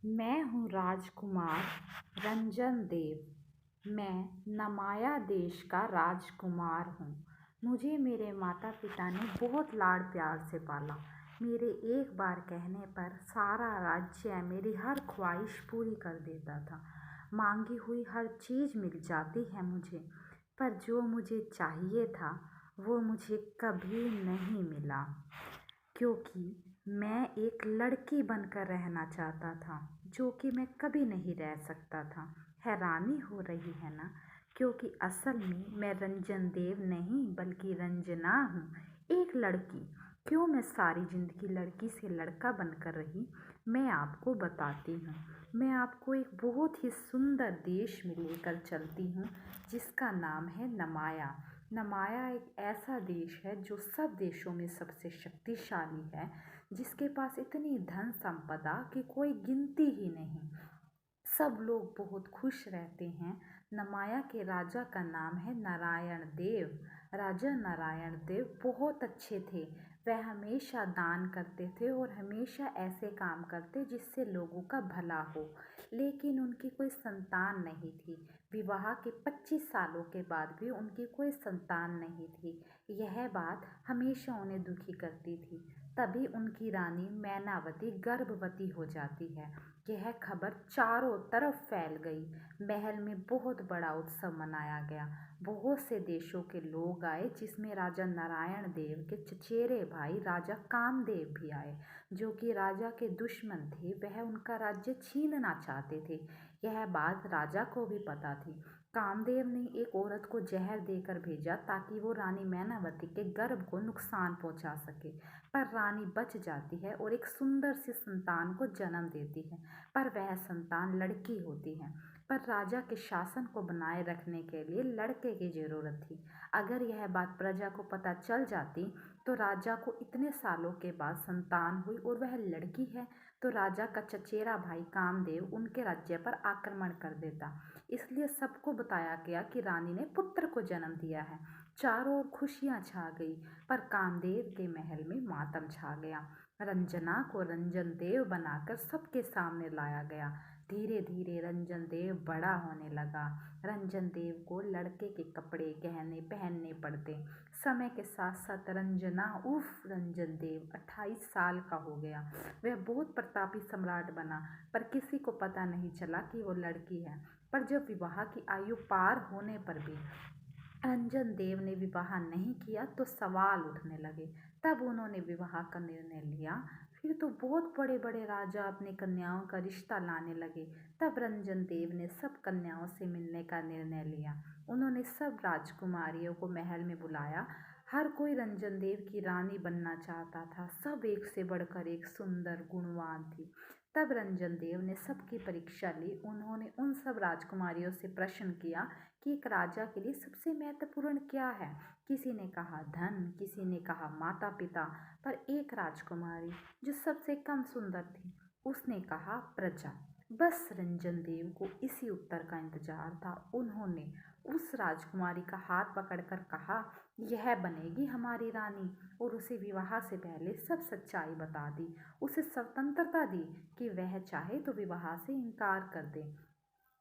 मैं हूँ राजकुमार रंजन देव। मैं नमाया देश का राजकुमार हूँ। मुझे मेरे माता पिता ने बहुत लाड़ प्यार से पाला। मेरे एक बार कहने पर सारा राज्य मेरी हर ख्वाहिश पूरी कर देता था। मांगी हुई हर चीज़ मिल जाती है मुझे, पर जो मुझे चाहिए था वो मुझे कभी नहीं मिला, क्योंकि मैं एक लड़की बनकर रहना चाहता था, जो कि मैं कभी नहीं रह सकता था। हैरानी हो रही है ना, क्योंकि असल में मैं रंजन देव नहीं बल्कि रंजना हूँ, एक लड़की। क्यों मैं सारी ज़िंदगी लड़की से लड़का बनकर रही, मैं आपको बताती हूँ। मैं आपको एक बहुत ही सुंदर देश में लेकर चलती हूँ, जिसका नाम है नमाया। नमाया एक ऐसा देश है जो सब देशों में सबसे शक्तिशाली है, जिसके पास इतनी धन संपदा की कोई गिनती ही नहीं। सब लोग बहुत खुश रहते हैं। नमाया के राजा का नाम है नारायण देव। राजा नारायण देव बहुत अच्छे थे। वह हमेशा दान करते थे और हमेशा ऐसे काम करते जिससे लोगों का भला हो, लेकिन उनकी कोई संतान नहीं थी। विवाह के 25 सालों के बाद भी उनकी कोई संतान नहीं थी। यह बात हमेशा उन्हें दुखी करती थी। तभी उनकी रानी मैनावती गर्भवती हो जाती है। यह खबर चारों तरफ फैल गई। महल में बहुत बड़ा उत्सव मनाया गया। बहुत से देशों के लोग आए, जिसमें राजा नारायण देव के चचेरे भाई राजा कामदेव भी आए, जो कि राजा के दुश्मन थे। वह उनका राज्य छीनना चाहते थे। यह बात राजा को भी पता थी। कामदेव ने एक औरत को जहर देकर भेजा, ताकि वो रानी मैनावती के गर्भ को नुकसान पहुंचा सके। पर रानी बच जाती है और एक सुंदर सी संतान को जन्म देती है। पर वह संतान लड़की होती है। पर राजा के शासन को बनाए रखने के लिए लड़के की जरूरत थी। अगर यह बात प्रजा को पता चल जाती तो राजा को इतने सालों के बाद संतान हुई और वह लड़की है, तो राजा का चचेरा भाई कामदेव उनके राज्य पर आक्रमण कर देता। इसलिए सबको बताया गया कि रानी ने पुत्र को जन्म दिया है। चारों ओर खुशियां छा गई, पर कामदेव के महल में मातम छा गया। रंजना को रंजन देव बनाकर सबके सामने लाया गया। धीरे धीरे रंजन देव बड़ा होने लगा। रंजन देव को लड़के के कपड़े गहने पहनने पड़ते। समय के साथ साथ रंजन देव 28 साल का हो गया। वह बहुत प्रतापी सम्राट बना, पर किसी को पता नहीं चला कि वो लड़की है। पर जब विवाह की आयु पार होने पर भी रंजन देव ने विवाह नहीं किया तो सवाल उठने लगे। तब उन्होंने विवाह का निर्णय लिया। फिर तो बहुत बड़े बड़े राजा अपनी कन्याओं का रिश्ता लाने लगे। तब रंजन देव ने सब कन्याओं से मिलने का निर्णय लिया। उन्होंने सब राजकुमारियों को महल में बुलाया। हर कोई रंजन देव की रानी बनना चाहता था। सब एक से बढ़कर एक सुंदर गुणवान थी। तब रंजन देव ने सबकी परीक्षा ली। उन्होंने उन सब राजकुमारियों से प्रश्न किया कि एक राजा के लिए सबसे महत्वपूर्ण क्या है। किसी ने कहा धन, किसी ने कहा माता पिता, पर एक राजकुमारी जो सबसे कम सुंदर थी, उसने कहा प्रजा। बस रंजन देव को इसी उत्तर का इंतजार था। उन्होंने उस राजकुमारी का हाथ पकड़कर कहा, यह बनेगी हमारी रानी, और उसे विवाह से पहले सब सच्चाई बता दी। उसे स्वतंत्रता दी कि वह चाहे तो विवाह से इनकार कर दे।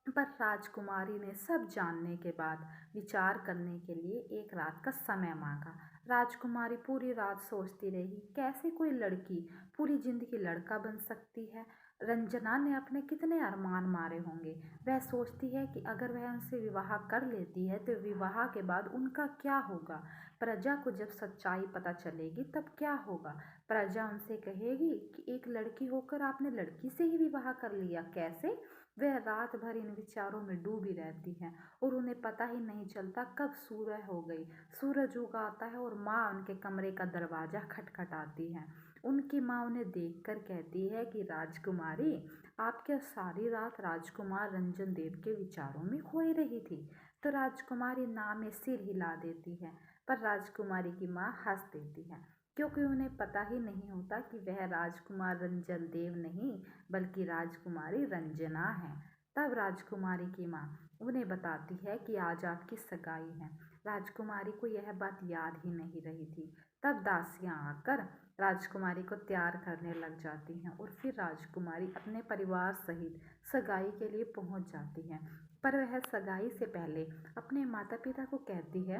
पर राजकुमारी ने सब जानने के बाद विचार करने के लिए एक रात का समय मांगा। राजकुमारी पूरी रात सोचती रही, कैसे कोई लड़की पूरी जिंदगी लड़का बन सकती है। रंजना ने अपने कितने अरमान मारे होंगे। वह सोचती है कि अगर वह उनसे विवाह कर लेती है तो विवाह के बाद उनका क्या होगा। प्रजा को जब सच्चाई पता चलेगी तब क्या होगा। प्रजा उनसे कहेगी कि एक लड़की होकर आपने लड़की से ही विवाह कर लिया, कैसे। वह रात भर इन विचारों में डूबी रहती है और उन्हें पता ही नहीं चलता कब सूरह हो गई। सूरज उगा आता है और माँ उनके कमरे का दरवाजा खटखटाती है। उनकी माँ उन्हें देखकर कहती है कि राजकुमारी, आप क्या सारी रात राजकुमार रंजन देव के विचारों में खोई रही थी। तो राजकुमारी ना में सिर हिला देती है, पर राजकुमारी की माँ हंस देती है, क्योंकि उन्हें पता ही नहीं होता कि वह राजकुमार रंजन देव नहीं बल्कि राजकुमारी रंजना है। तब राजकुमारी की माँ उन्हें बताती है कि आज आपकी सगाई है। राजकुमारी को यह बात याद ही नहीं रही थी। तब दासियां आकर राजकुमारी को तैयार करने लग जाती हैं और फिर राजकुमारी अपने परिवार सहित सगाई के लिए पहुंच जाती है। पर वह सगाई से पहले अपने माता पिता को कहती है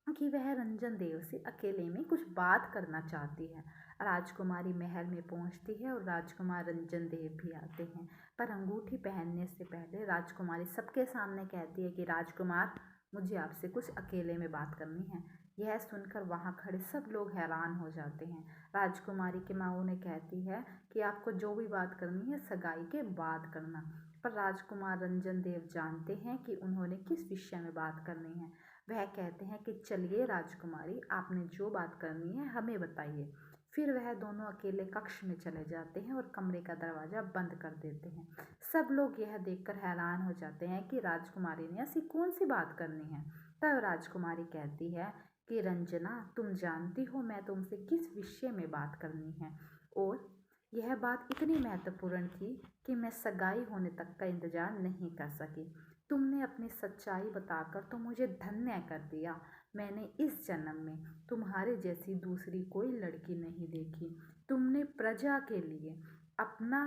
कि वह रंजन देव से अकेले में कुछ बात करना चाहती है। राजकुमारी महल में पहुंचती है और राजकुमार रंजन देव भी आते हैं। पर अंगूठी पहनने से पहले राजकुमारी सबके सामने कहती है कि राजकुमार, मुझे आपसे कुछ अकेले में बात करनी है। यह सुनकर वहाँ खड़े सब लोग हैरान हो जाते हैं। राजकुमारी की माँ उन्हें कहती है कि आपको जो भी बात करनी है सगाई के बाद करना। पर राजकुमार रंजन देव जानते हैं कि उन्होंने किस विषय में बात करनी है। वह कहते हैं कि चलिए राजकुमारी, आपने जो बात करनी है हमें बताइए। फिर वह दोनों अकेले कक्ष में चले जाते हैं और कमरे का दरवाज़ा बंद कर देते हैं। सब लोग यह देखकर हैरान हो जाते हैं कि राजकुमारी ने ऐसी कौन सी बात करनी है। तब राजकुमारी कहती है कि रंजना, तुम जानती हो मैं तुमसे किस विषय में बात करनी है, और यह बात इतनी महत्वपूर्ण थी कि मैं सगाई होने तक का इंतजार नहीं कर सकी। तुमने अपनी सच्चाई बताकर तो मुझे धन्य कर दिया। मैंने इस जन्म में तुम्हारे जैसी दूसरी कोई लड़की नहीं देखी। तुमने प्रजा के लिए अपना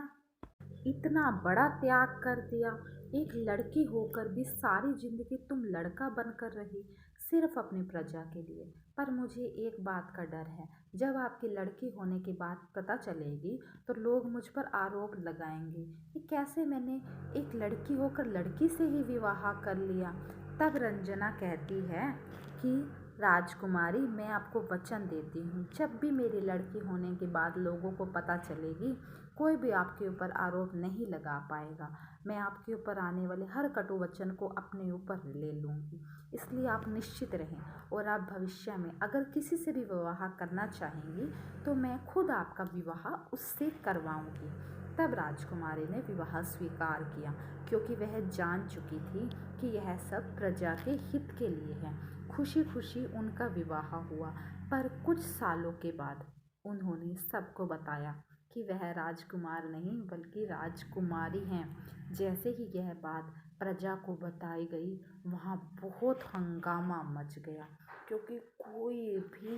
इतना बड़ा त्याग कर दिया। एक लड़की होकर भी सारी जिंदगी तुम लड़का बनकर रही, सिर्फ अपनी प्रजा के लिए। पर मुझे एक बात का डर है, जब आपकी लड़की होने की बात पता चलेगी तो लोग मुझ पर आरोप लगाएंगे कि कैसे मैंने एक लड़की होकर लड़की से ही विवाह कर लिया। तब रंजना कहती है कि राजकुमारी, मैं आपको वचन देती हूँ, जब भी मेरी लड़की होने के बाद लोगों को पता चलेगी, कोई भी आपके ऊपर आरोप नहीं लगा पाएगा। मैं आपके ऊपर आने वाले हर कटु वचन को अपने ऊपर ले लूँगी। इसलिए आप निश्चित रहें, और आप भविष्य में अगर किसी से भी विवाह करना चाहेंगी तो मैं खुद आपका विवाह उससे करवाऊँगी। तब राजकुमारी ने विवाह स्वीकार किया, क्योंकि वह जान चुकी थी कि यह सब प्रजा के हित के लिए है। खुशी खुशी उनका विवाह हुआ। पर कुछ सालों के बाद उन्होंने सबको बताया कि वह राजकुमार नहीं बल्कि राजकुमारी हैं। जैसे ही यह बात प्रजा को बताई गई, वहाँ बहुत हंगामा मच गया, क्योंकि कोई भी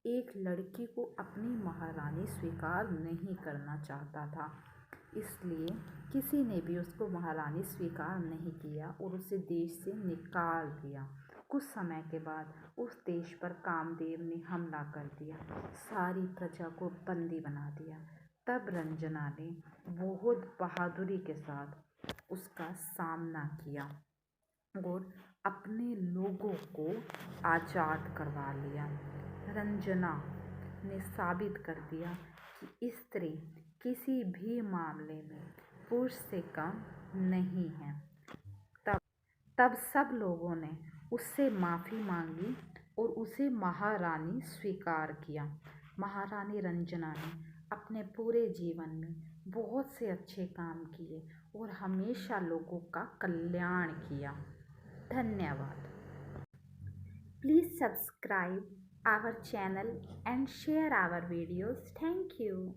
एक लड़की को अपनी महारानी स्वीकार नहीं करना चाहता था। इसलिए किसी ने भी उसको महारानी स्वीकार नहीं किया और उसे देश से निकाल दिया। कुछ समय के बाद उस देश पर कामदेव ने हमला कर दिया, सारी प्रजा को बंदी बना दिया। तब रंजना ने बहुत बहादुरी के साथ उसका सामना किया और अपने लोगों को आज़ाद करवा लिया। रंजना ने साबित कर दिया कि स्त्री किसी भी मामले में पुरुष से कम नहीं है। तब तब सब लोगों ने उससे माफ़ी मांगी और उसे महारानी स्वीकार किया। महारानी रंजना ने अपने पूरे जीवन में बहुत से अच्छे काम किए और हमेशा लोगों का कल्याण किया। धन्यवाद। Please subscribe our channel and share our videos. Thank you.